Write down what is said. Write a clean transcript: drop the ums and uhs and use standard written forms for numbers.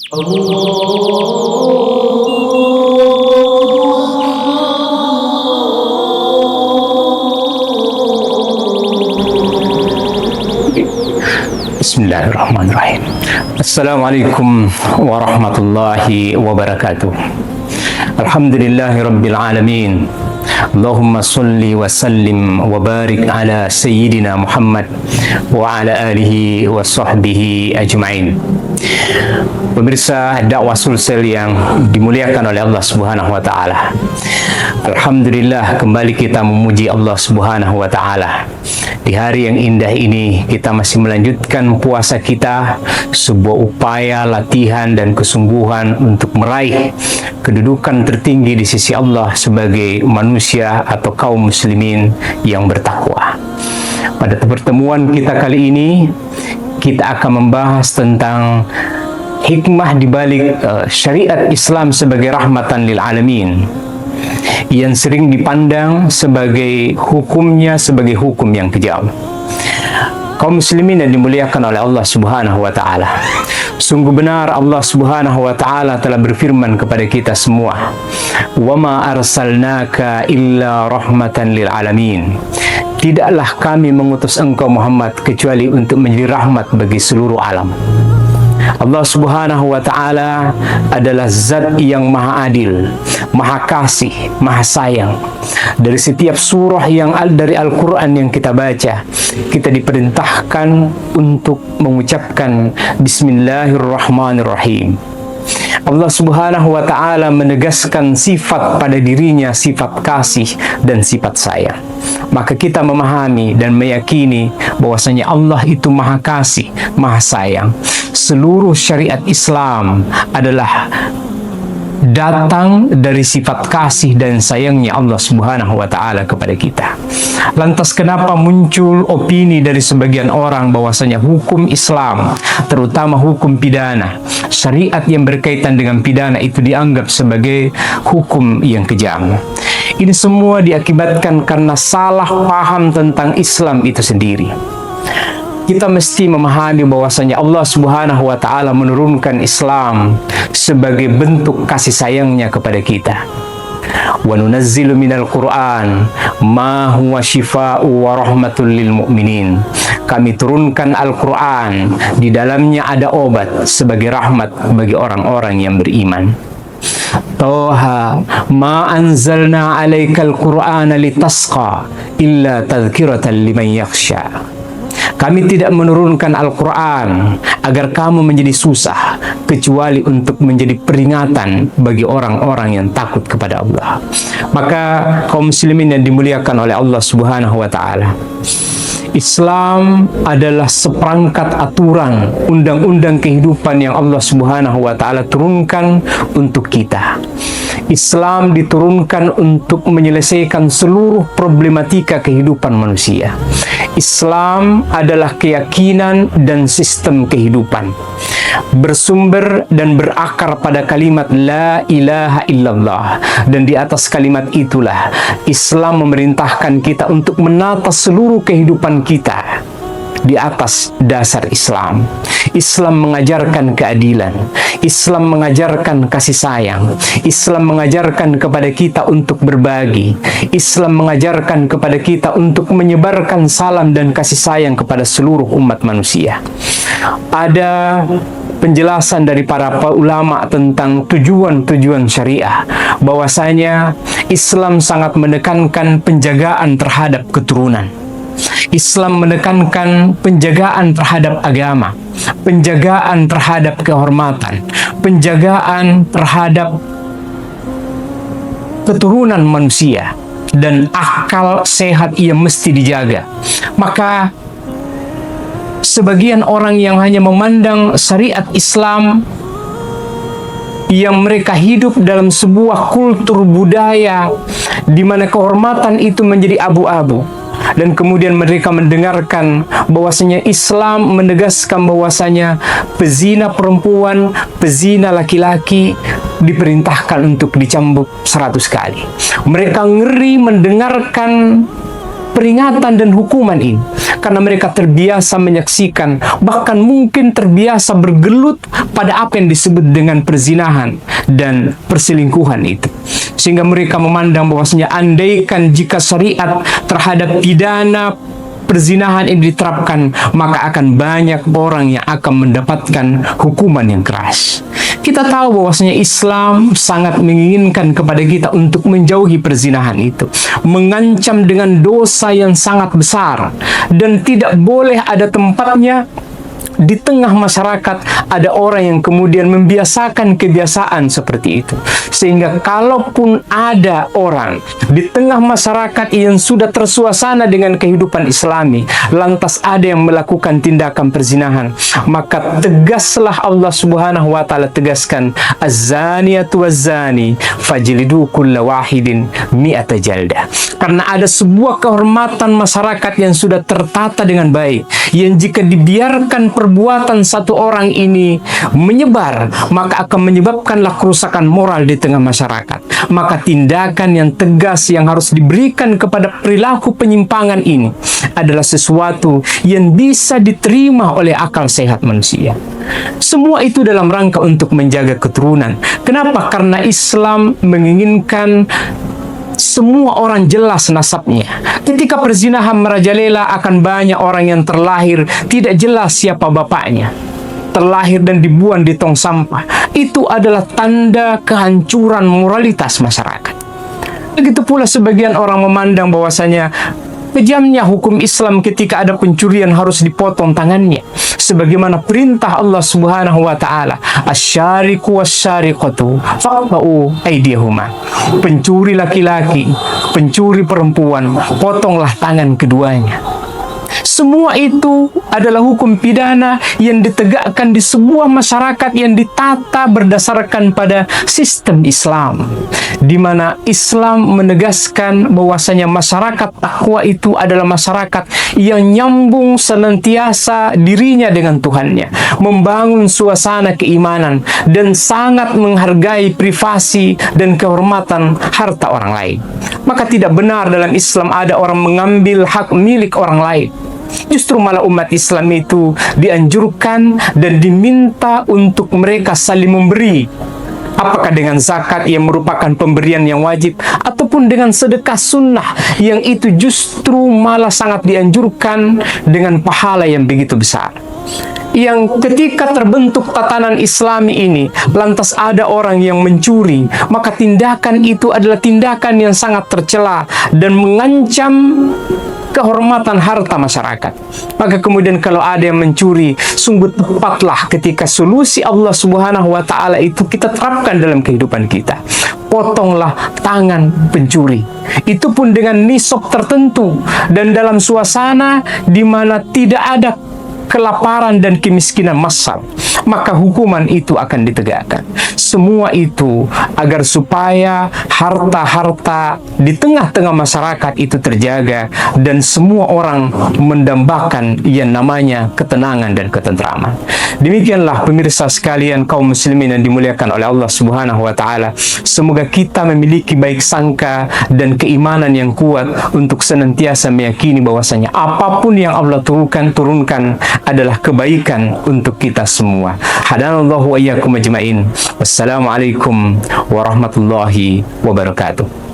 Bismillahirrahmanirrahim. Assalamualaikum warahmatullahi wabarakatuh. Alhamdulillahi rabbil alamin. Allahumma salli wa sallim wa barik ala sayyidina Muhammad wa ala alihi wa sahbihi ajma'in. Pemirsa dakwah Sulsel yang dimuliakan oleh Allah Subhanahu wa taala. Alhamdulillah, kembali kita memuji Allah Subhanahu wa taala. Di hari yang indah ini kita masih melanjutkan puasa kita, sebuah upaya, latihan dan kesungguhan untuk meraih kedudukan tertinggi di sisi Allah sebagai manusia atau kaum muslimin yang bertakwa. Pada pertemuan kita kali ini, kita akan membahas tentang hikmah di balik syariat Islam sebagai rahmatan lil alamin, yang sering dipandang sebagai hukumnya sebagai hukum yang kejam. Kaum muslimin yang dimuliakan oleh Allah Subhanahu wa taala, sungguh benar Allah Subhanahu wa taala telah berfirman kepada kita semua, "Wa ma arsalnaka illa rahmatan lil alamin." Tidaklah kami mengutus engkau Muhammad kecuali untuk menjadi rahmat bagi seluruh alam. Allah Subhanahu wa taala adalah zat yang maha adil, maha kasih, maha sayang. Dari setiap surah yang dari Al-Quran yang kita baca, kita diperintahkan untuk mengucapkan Bismillahirrahmanirrahim. Allah Subhanahu wa taala menegaskan sifat pada dirinya, sifat kasih dan sifat sayang. Maka kita memahami dan meyakini bahwasanya Allah itu maha kasih, maha sayang. Seluruh syariat Islam adalah datang dari sifat kasih dan sayangnya Allah Subhanahu wa taala kepada kita. Lantas kenapa muncul opini dari sebagian orang bahwasanya hukum Islam, terutama hukum pidana, syariat yang berkaitan dengan pidana itu dianggap sebagai hukum yang kejam? Ini semua diakibatkan karena salah paham tentang Islam itu sendiri. Kita mesti memahami bahwasanya Allah Subhanahu wa taala menurunkan Islam sebagai bentuk kasih sayangnya kepada kita. Wa nunazzilu minal Qur'an ma huwa shifaa'u wa rahmatul lil mu'minin. Kami turunkan Al-Qur'an, di dalamnya ada obat sebagai rahmat bagi orang-orang yang beriman. Toha ma anzalna 'alaikal Qur'ana litasqa illa tadhkiratan liman yakhsha. Kami tidak menurunkan Al-Quran agar kamu menjadi susah, kecuali untuk menjadi peringatan bagi orang-orang yang takut kepada Allah. Maka kaum muslimin yang dimuliakan oleh Allah Subhanahu wa taala, Islam adalah seperangkat aturan, undang-undang kehidupan yang Allah Subhanahu wa taala turunkan untuk kita. Islam diturunkan untuk menyelesaikan seluruh problematika kehidupan manusia. Islam adalah keyakinan dan sistem kehidupan, bersumber dan berakar pada kalimat La ilaha illallah. Dan di atas kalimat itulah Islam memerintahkan kita untuk menata seluruh kehidupan kita di atas dasar Islam. Islam mengajarkan keadilan, Islam mengajarkan kasih sayang, Islam mengajarkan kepada kita untuk berbagi, Islam mengajarkan kepada kita untuk menyebarkan salam dan kasih sayang kepada seluruh umat manusia. Ada penjelasan dari para ulama tentang tujuan-tujuan syariah, bahwasanya Islam sangat menekankan penjagaan terhadap keturunan. Islam menekankan penjagaan terhadap agama, penjagaan terhadap kehormatan, penjagaan terhadap keturunan manusia, dan akal sehat yang mesti dijaga. Maka sebagian orang yang hanya memandang syariat Islam yang mereka hidup dalam sebuah kultur budaya di mana kehormatan itu menjadi abu-abu, dan kemudian mereka mendengarkan bahwasanya Islam menegaskan bahwasanya pezina perempuan, pezina laki-laki diperintahkan untuk dicambuk 100 kali. Mereka ngeri mendengarkan peringatan dan hukuman ini, karena mereka terbiasa menyaksikan, bahkan mungkin terbiasa bergelut pada apa yang disebut dengan perzinahan dan perselingkuhan itu, sehingga mereka memandang bahwasanya andaikan jika syariat terhadap pidana perzinahan ini diterapkan, maka akan banyak orang yang akan mendapatkan hukuman yang keras. Kita tahu bahwasanya Islam sangat menginginkan kepada kita untuk menjauhi perzinahan itu, mengancam dengan dosa yang sangat besar, dan tidak boleh ada tempatnya di tengah masyarakat ada orang yang kemudian membiasakan kebiasaan seperti itu, sehingga kalaupun ada orang di tengah masyarakat yang sudah tersuasana dengan kehidupan Islami, lantas ada yang melakukan tindakan perzinahan, maka tegaslah Allah Subhanahu wa taala tegaskan, az-zaniyatu waz-zani fajlidu kulla wahidin mi'ata jaldah. Karena ada sebuah kehormatan masyarakat yang sudah tertata dengan baik, yang jika dibiarkan perbuatan satu orang ini menyebar, maka akan menyebabkanlah kerusakan moral di tengah masyarakat. Maka tindakan yang tegas yang harus diberikan kepada perilaku penyimpangan ini adalah sesuatu yang bisa diterima oleh akal sehat manusia. Semua itu dalam rangka untuk menjaga keturunan. Kenapa? Karena Islam menginginkan semua orang jelas nasabnya. Ketika perzinahan merajalela, akan banyak orang yang terlahir tidak jelas siapa bapaknya, terlahir dan dibuang di tong sampah. Itu adalah tanda kehancuran moralitas masyarakat. Begitu pula sebagian orang memandang bahwasanya kejamnya hukum Islam ketika ada pencurian harus dipotong tangannya, sebagaimana perintah Allah Subhanahu wa taala, asyariku wasyariqatu faqta'u aydiyahuma. Pencuri laki-laki, pencuri perempuan, potonglah tangan keduanya. Semua itu adalah hukum pidana yang ditegakkan di sebuah masyarakat yang ditata berdasarkan pada sistem Islam, di mana Islam menegaskan bahwasanya masyarakat takwa itu adalah masyarakat yang nyambung senantiasa dirinya dengan Tuhannya, membangun suasana keimanan, dan sangat menghargai privasi dan kehormatan harta orang lain. Maka tidak benar dalam Islam ada orang mengambil hak milik orang lain. Justru malah umat Islam itu dianjurkan dan diminta untuk mereka saling memberi, apakah dengan zakat yang merupakan pemberian yang wajib, ataupun dengan sedekah sunnah yang itu justru malah sangat dianjurkan dengan pahala yang begitu besar. Yang ketika terbentuk tatanan Islami ini, lantas ada orang yang mencuri, maka tindakan itu adalah tindakan yang sangat tercela dan mengancam kehormatan harta masyarakat. Maka kemudian kalau ada yang mencuri, sungguh tepatlah ketika solusi Allah Subhanahu wa taala itu kita terapkan dalam kehidupan kita. Potonglah tangan pencuri. Itu pun dengan nisab tertentu dan dalam suasana di mana tidak ada kelaparan dan kemiskinan massal, maka hukuman itu akan ditegakkan. Semua itu agar supaya harta-harta di tengah-tengah masyarakat itu terjaga dan semua orang mendambakan yang namanya ketenangan dan ketentraman. Demikianlah pemirsa sekalian kaum muslimin yang dimuliakan oleh Allah Subhanahu wa taala. Semoga kita memiliki baik sangka dan keimanan yang kuat untuk senantiasa meyakini bahwasanya apapun yang Allah turunkan adalah kebaikan untuk kita semua. Hadanallahu wa iyyakum ajmain. Wassalamualaikum warahmatullahi wabarakatuh.